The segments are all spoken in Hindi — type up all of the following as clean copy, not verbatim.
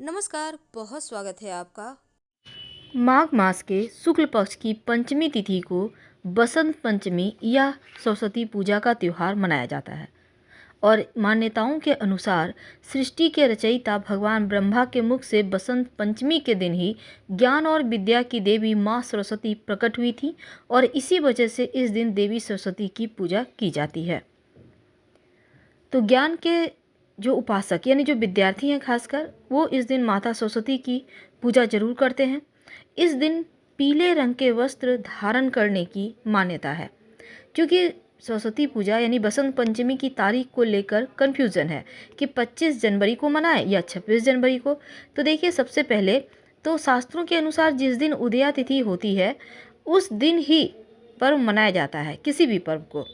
नमस्कार, बहुत स्वागत है आपका। माघ मास के शुक्ल पक्ष की पंचमी तिथि को बसंत पंचमी या सरस्वती पूजा का त्योहार मनाया जाता है और मान्यताओं के अनुसार सृष्टि के रचयिता भगवान ब्रह्मा के मुख से बसंत पंचमी के दिन ही ज्ञान और विद्या की देवी माँ सरस्वती प्रकट हुई थी और इसी वजह से इस दिन देवी सरस्वती की पूजा की जाती है। तो ज्ञान के जो उपासक यानी जो विद्यार्थी हैं खासकर वो इस दिन माता सरस्वती की पूजा जरूर करते हैं। इस दिन पीले रंग के वस्त्र धारण करने की मान्यता है क्योंकि सरस्वती पूजा यानी बसंत पंचमी की तारीख को लेकर कन्फ्यूज़न है कि 25 जनवरी को मनाएं या 26 जनवरी को। तो देखिए, सबसे पहले तो शास्त्रों के अनुसार जिस दिन उदया तिथि होती है उस दिन ही पर्व मनाया जाता है किसी भी पर्व को।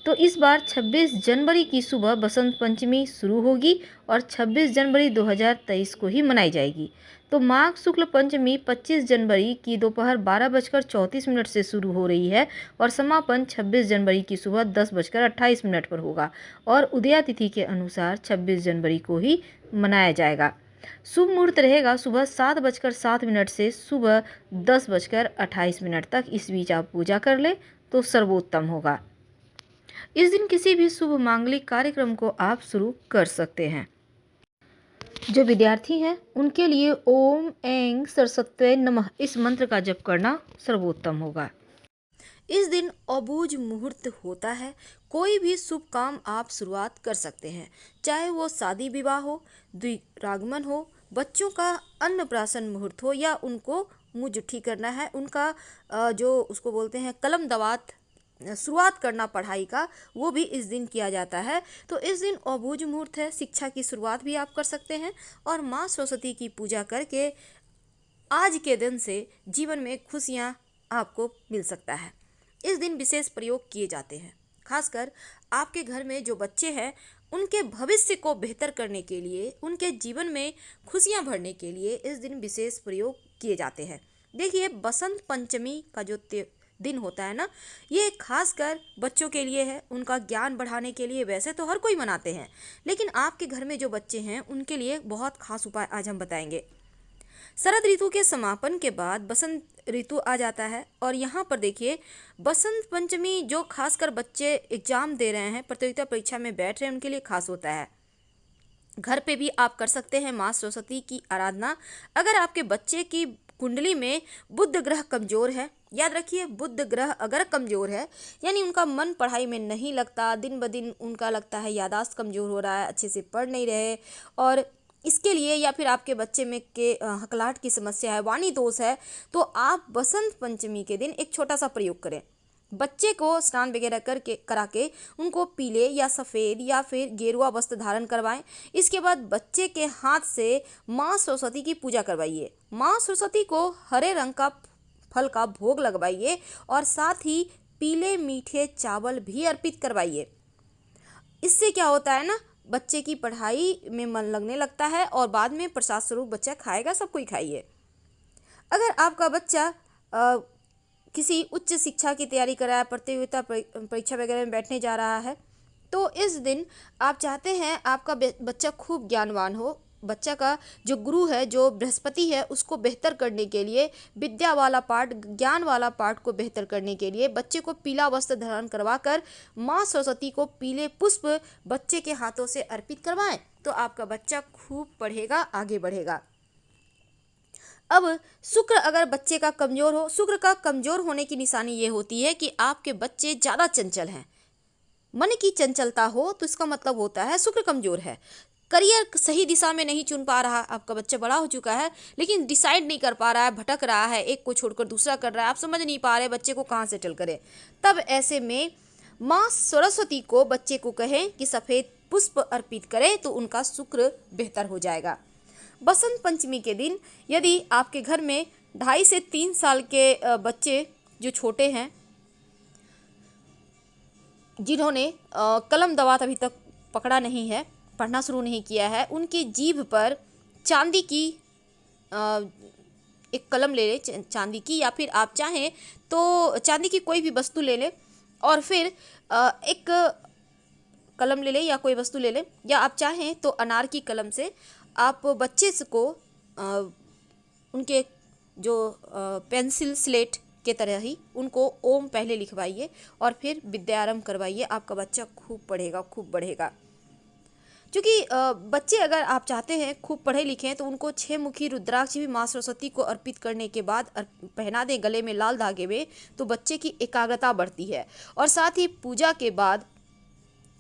तो इस बार 26 जनवरी की सुबह बसंत पंचमी शुरू होगी और 26 जनवरी 2023 को ही मनाई जाएगी। तो माघ शुक्ल पंचमी 25 जनवरी की दोपहर 12:34 से शुरू हो रही है और समापन 26 जनवरी की सुबह 10:28 पर होगा और उदया तिथि के अनुसार 26 जनवरी को ही मनाया जाएगा। शुभ मुहूर्त रहेगा सुबह 7:07 से सुबह 10:28 तक। इस बीच आप पूजा कर लें तो सर्वोत्तम होगा। इस दिन किसी भी शुभ मांगलिक कार्यक्रम को आप शुरू कर सकते हैं। जो विद्यार्थी हैं उनके लिए ओम ऐं सरस्वत्यै नमः इस मंत्र का जप करना सर्वोत्तम होगा। इस दिन अबूझ मुहूर्त होता है। कोई भी शुभ काम आप शुरुआत कर सकते हैं, चाहे वो शादी विवाह हो, द्विरागमन हो, बच्चों का अन्नप्राशन मुहूर्त हो या उनको मुंह जुट्ठी करना है, उनका जो उसको बोलते हैं कलम दवात शुरुआत करना पढ़ाई का, वो भी इस दिन किया जाता है। तो इस दिन अबूझ मुहूर्त है, शिक्षा की शुरुआत भी आप कर सकते हैं और माँ सरस्वती की पूजा करके आज के दिन से जीवन में खुशियाँ आपको मिल सकता है। इस दिन विशेष प्रयोग किए जाते हैं, खासकर आपके घर में जो बच्चे हैं उनके भविष्य को बेहतर करने के लिए, उनके जीवन में खुशियाँ भरने के लिए इस दिन विशेष प्रयोग किए जाते हैं। देखिए, बसंत पंचमी का जो दिन होता है ना, ये खासकर बच्चों के लिए है, उनका ज्ञान बढ़ाने के लिए। वैसे तो हर कोई मनाते हैं, लेकिन आपके घर में जो बच्चे हैं उनके लिए बहुत खास उपाय आज हम बताएंगे। शरद ऋतु के समापन के बाद बसंत ऋतु आ जाता है और यहाँ पर देखिए, बसंत पंचमी जो खासकर बच्चे एग्जाम दे रहे हैं, प्रतियोगिता परीक्षा में बैठ रहे हैं, उनके लिए खास होता है। घर पे भी आप कर सकते हैं माँ सरस्वती की आराधना। अगर आपके बच्चे की कुंडली में बुध ग्रह कमजोर है, याद रखिए, बुध ग्रह अगर कमजोर है यानी उनका मन पढ़ाई में नहीं लगता, दिन ब दिन उनका लगता है यादाश्त कमजोर हो रहा है, अच्छे से पढ़ नहीं रहे, और इसके लिए या फिर आपके बच्चे में के हकलाहट की समस्या है, वाणी दोष है, तो आप बसंत पंचमी के दिन एक छोटा सा प्रयोग करें। बच्चे को स्नान वगैरह करके करा के उनको पीले या सफ़ेद या फिर गेरुआ वस्त्र धारण करवाएं। इसके बाद बच्चे के हाथ से माँ सरस्वती की पूजा करवाइए। माँ सरस्वती को हरे रंग का फल का भोग लगवाइए और साथ ही पीले मीठे चावल भी अर्पित करवाइए। इससे क्या होता है ना, बच्चे की पढ़ाई में मन लगने लगता है और बाद में प्रसाद स्वरूप बच्चा खाएगा। सबको ही खाइए। अगर आपका बच्चा किसी उच्च शिक्षा की तैयारी कर रहा है, प्रतियोगिता परीक्षा वगैरह में बैठने जा रहा है, तो इस दिन आप चाहते हैं आपका बच्चा खूब ज्ञानवान हो। बच्चा का जो गुरु है, जो बृहस्पति है, उसको बेहतर करने के लिए, विद्या वाला पाठ, ज्ञान वाला पाठ को बेहतर करने के लिए बच्चे को पीला वस्त्र धारण करवाकर माँ सरस्वती को पीले पुष्प बच्चे के हाथों से अर्पित करवाएं, तो आपका बच्चा खूब पढ़ेगा, आगे बढ़ेगा। अब शुक्र अगर बच्चे का कमजोर हो, शुक्र का कमजोर होने की निशानी ये होती है कि आपके बच्चे ज़्यादा चंचल हैं। मन की चंचलता हो तो इसका मतलब होता है शुक्र कमजोर है। करियर सही दिशा में नहीं चुन पा रहा, आपका बच्चा बड़ा हो चुका है लेकिन डिसाइड नहीं कर पा रहा है, भटक रहा है, एक को छोड़कर दूसरा कर रहा है, आप समझ नहीं पा रहे बच्चे को कहाँ सेटल करें। तब ऐसे में माँ सरस्वती को बच्चे को कहें कि सफ़ेद पुष्प अर्पित करें तो उनका शुक्र बेहतर हो जाएगा। बसंत पंचमी के दिन यदि आपके घर में 2.5 से 3 साल के बच्चे जो छोटे हैं, जिन्होंने कलम दवात अभी तक पकड़ा नहीं है, पढ़ना शुरू नहीं किया है, उनकी जीभ पर चांदी की एक कलम ले लें, चांदी की, या फिर आप चाहें तो चांदी की कोई भी वस्तु ले लें और फिर एक कलम ले लें या कोई वस्तु ले लें, या आप चाहें तो अनार की कलम से आप बच्चे को उनके जो पेंसिल स्लेट के तरह ही उनको ओम पहले लिखवाइए और फिर विद्यारंभ करवाइए। आपका बच्चा खूब पढ़ेगा, खूब बढ़ेगा। क्योंकि बच्चे अगर आप चाहते हैं खूब पढ़े लिखें तो उनको 6 मुखी रुद्राक्ष भी माँ सरस्वती को अर्पित करने के बाद पहना दें गले में लाल धागे में, तो बच्चे की एकाग्रता बढ़ती है। और साथ ही पूजा के बाद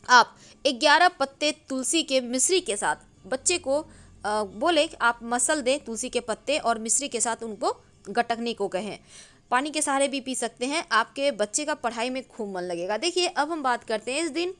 आप 11 पत्ते तुलसी के मिश्री के साथ बच्चे को बोले आप मसल दें तुलसी के पत्ते और मिश्री के साथ उनको गटकने को कहें। पानी के सहारे भी पी सकते हैं, आपके बच्चे का पढ़ाई में खूब मन लगेगा। देखिए अब हम बात करते हैं इस दिन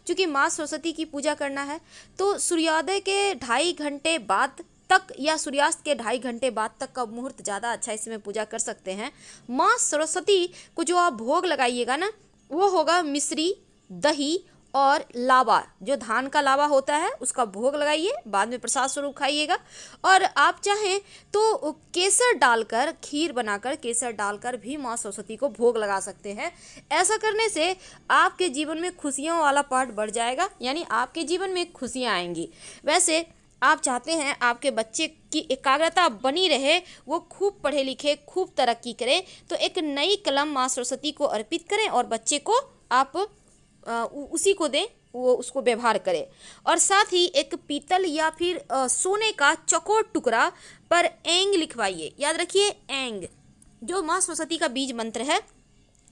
चूँकि माँ सरस्वती की पूजा करना है तो सूर्योदय के 2.5 घंटे बाद तक या सूर्यास्त के 2.5 घंटे बाद तक का मुहूर्त ज़्यादा अच्छा, इसमें पूजा कर सकते हैं। माँ सरस्वती को जो आप भोग लगाइएगा ना वो होगा मिश्री, दही और लावा, जो धान का लावा होता है उसका भोग लगाइए, बाद में प्रसाद स्वरूप खाइएगा। और आप चाहें तो केसर डालकर, खीर बनाकर केसर डालकर भी माँ सरस्वती को भोग लगा सकते हैं। ऐसा करने से आपके जीवन में खुशियों वाला पार्ट बढ़ जाएगा, यानी आपके जीवन में खुशियाँ आएंगी। वैसे आप चाहते हैं आपके बच्चे की एकाग्रता बनी रहे, वो खूब पढ़े लिखे, खूब तरक्की करें, तो एक नई कलम माँ सरस्वती को अर्पित करें और बच्चे को आप उसी को दें, वो उसको व्यवहार करे। और साथ ही एक पीतल या फिर सोने का चौकोर टुकड़ा पर एंग लिखवाइए। याद रखिए एंग जो माँ सरस्वती का बीज मंत्र है।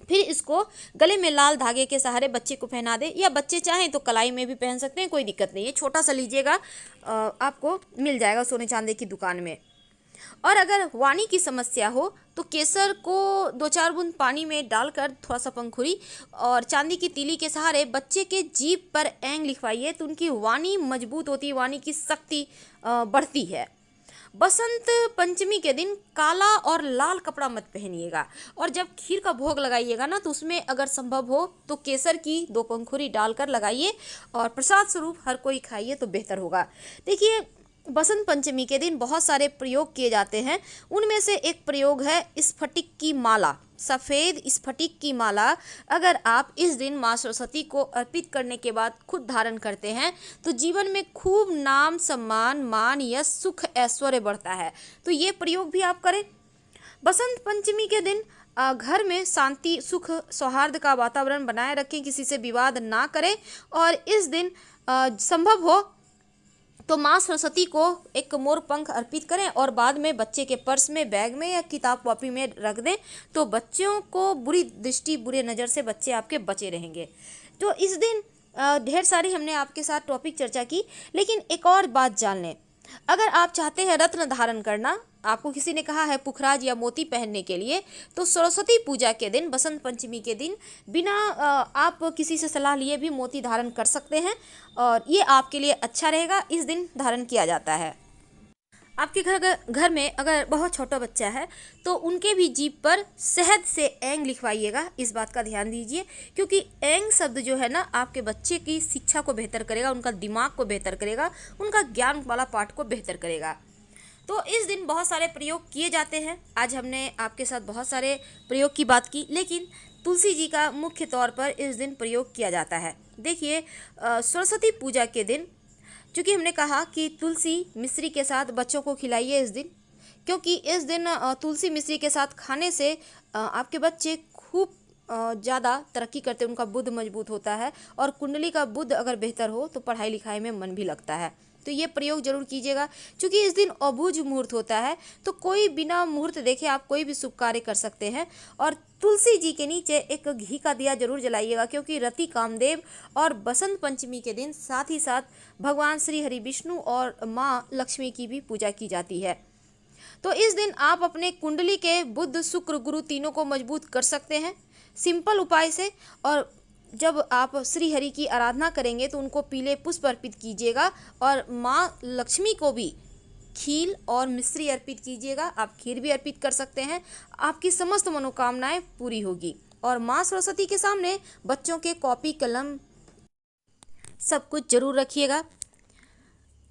फिर इसको गले में लाल धागे के सहारे बच्चे को पहना दे, या बच्चे चाहें तो कलाई में भी पहन सकते हैं, कोई दिक्कत नहीं है। छोटा सा लीजिएगा, आपको मिल जाएगा सोने चांदी की दुकान में। और अगर वाणी की समस्या हो तो केसर को 2-4 बूंद पानी में डालकर थोड़ा सा पंखुड़ी और चांदी की तीली के सहारे बच्चे के जीभ पर एंग लिखवाइए, तो उनकी वाणी मजबूत होती है, वाणी की शक्ति बढ़ती है। बसंत पंचमी के दिन काला और लाल कपड़ा मत पहनिएगा। और जब खीर का भोग लगाइएगा ना तो उसमें अगर संभव हो तो केसर की 2 पंखुड़ी डालकर लगाइए और प्रसाद स्वरूप हर कोई खाइए तो बेहतर होगा। देखिए बसंत पंचमी के दिन बहुत सारे प्रयोग किए जाते हैं, उनमें से एक प्रयोग है स्फटिक की माला। सफ़ेद स्फटिक की माला अगर आप इस दिन माँ सरस्वती को अर्पित करने के बाद खुद धारण करते हैं तो जीवन में खूब नाम, सम्मान, मान, यश, सुख, ऐश्वर्य बढ़ता है। तो ये प्रयोग भी आप करें। बसंत पंचमी के दिन घर में शांति, सुख, सौहार्द का वातावरण बनाए रखें, किसी से विवाद ना करें। और इस दिन संभव हो तो माँ सरस्वती को एक मोर पंख अर्पित करें और बाद में बच्चे के पर्स में, बैग में या किताब कॉपी में रख दें, तो बच्चों को बुरी दृष्टि, बुरे नज़र से बच्चे आपके बचे रहेंगे। तो इस दिन ढेर सारी हमने आपके साथ टॉपिक चर्चा की, लेकिन एक और बात जान लें। अगर आप चाहते हैं रत्न धारण करना, आपको किसी ने कहा है पुखराज या मोती पहनने के लिए, तो सरस्वती पूजा के दिन, बसंत पंचमी के दिन बिना आप किसी से सलाह लिए भी मोती धारण कर सकते हैं और ये आपके लिए अच्छा रहेगा। इस दिन धारण किया जाता है। आपके घर में अगर बहुत छोटा बच्चा है तो उनके भी जीभ पर शहद से एंग लिखवाइएगा, इस बात का ध्यान दीजिए, क्योंकि एंग शब्द जो है ना आपके बच्चे की शिक्षा को बेहतर करेगा, उनका दिमाग को बेहतर करेगा, उनका ज्ञान वाला पाठ को बेहतर करेगा। तो इस दिन बहुत सारे प्रयोग किए जाते हैं। आज हमने आपके साथ बहुत सारे प्रयोग की बात की, लेकिन तुलसी जी का मुख्य तौर पर इस दिन प्रयोग किया जाता है। देखिए सरस्वती पूजा के दिन चूँकि हमने कहा कि तुलसी मिश्री के साथ बच्चों को खिलाइए इस दिन, क्योंकि इस दिन तुलसी मिश्री के साथ खाने से आपके बच्चे खूब ज़्यादा तरक्की करते हैं, उनका बुद्ध मजबूत होता है और कुंडली का बुद्ध अगर बेहतर हो तो पढ़ाई लिखाई में मन भी लगता है। तो ये प्रयोग जरूर कीजिएगा। क्योंकि इस दिन अबूझ मुहूर्त होता है, तो कोई बिना मुहूर्त देखे आप कोई भी शुभ कार्य कर सकते हैं। और तुलसी जी के नीचे एक घी का दिया जरूर जलाइएगा, क्योंकि रति कामदेव और बसंत पंचमी के दिन साथ ही साथ भगवान श्री हरि विष्णु और माँ लक्ष्मी की भी पूजा की जाती है। तो इस दिन आप अपने कुंडली के बुध, शुक्र, गुरु तीनों को मजबूत कर सकते हैं सिंपल उपाय से। और जब आप श्री हरि की आराधना करेंगे तो उनको पीले पुष्प अर्पित कीजिएगा और माँ लक्ष्मी को भी खील और मिश्री अर्पित कीजिएगा। आप खीर भी अर्पित कर सकते हैं, आपकी समस्त मनोकामनाएं पूरी होगी। और माँ सरस्वती के सामने बच्चों के कॉपी, कलम सब कुछ जरूर रखिएगा।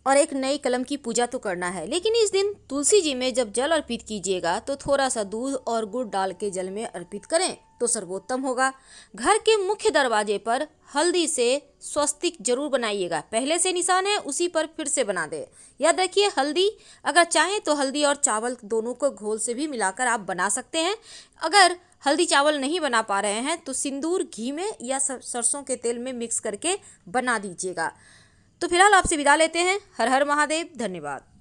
और एक नई कलम की पूजा तो करना है। लेकिन इस दिन तुलसी जी में जब जल अर्पित कीजिएगा तो थोड़ा सा दूध और गुड़ डाल के जल में अर्पित करें तो सर्वोत्तम होगा। घर के मुख्य दरवाजे पर हल्दी से स्वस्तिक जरूर बनाइएगा। पहले से निशान है उसी पर फिर से बना दे। याद रखिए, हल्दी अगर चाहें तो हल्दी और चावल दोनों को घोल से भी मिलाकर आप बना सकते हैं। अगर हल्दी चावल नहीं बना पा रहे हैं तो सिंदूर घी में या सरसों के तेल में मिक्स करके बना दीजिएगा। तो फिलहाल आपसे विदा लेते हैं। हर हर महादेव। धन्यवाद।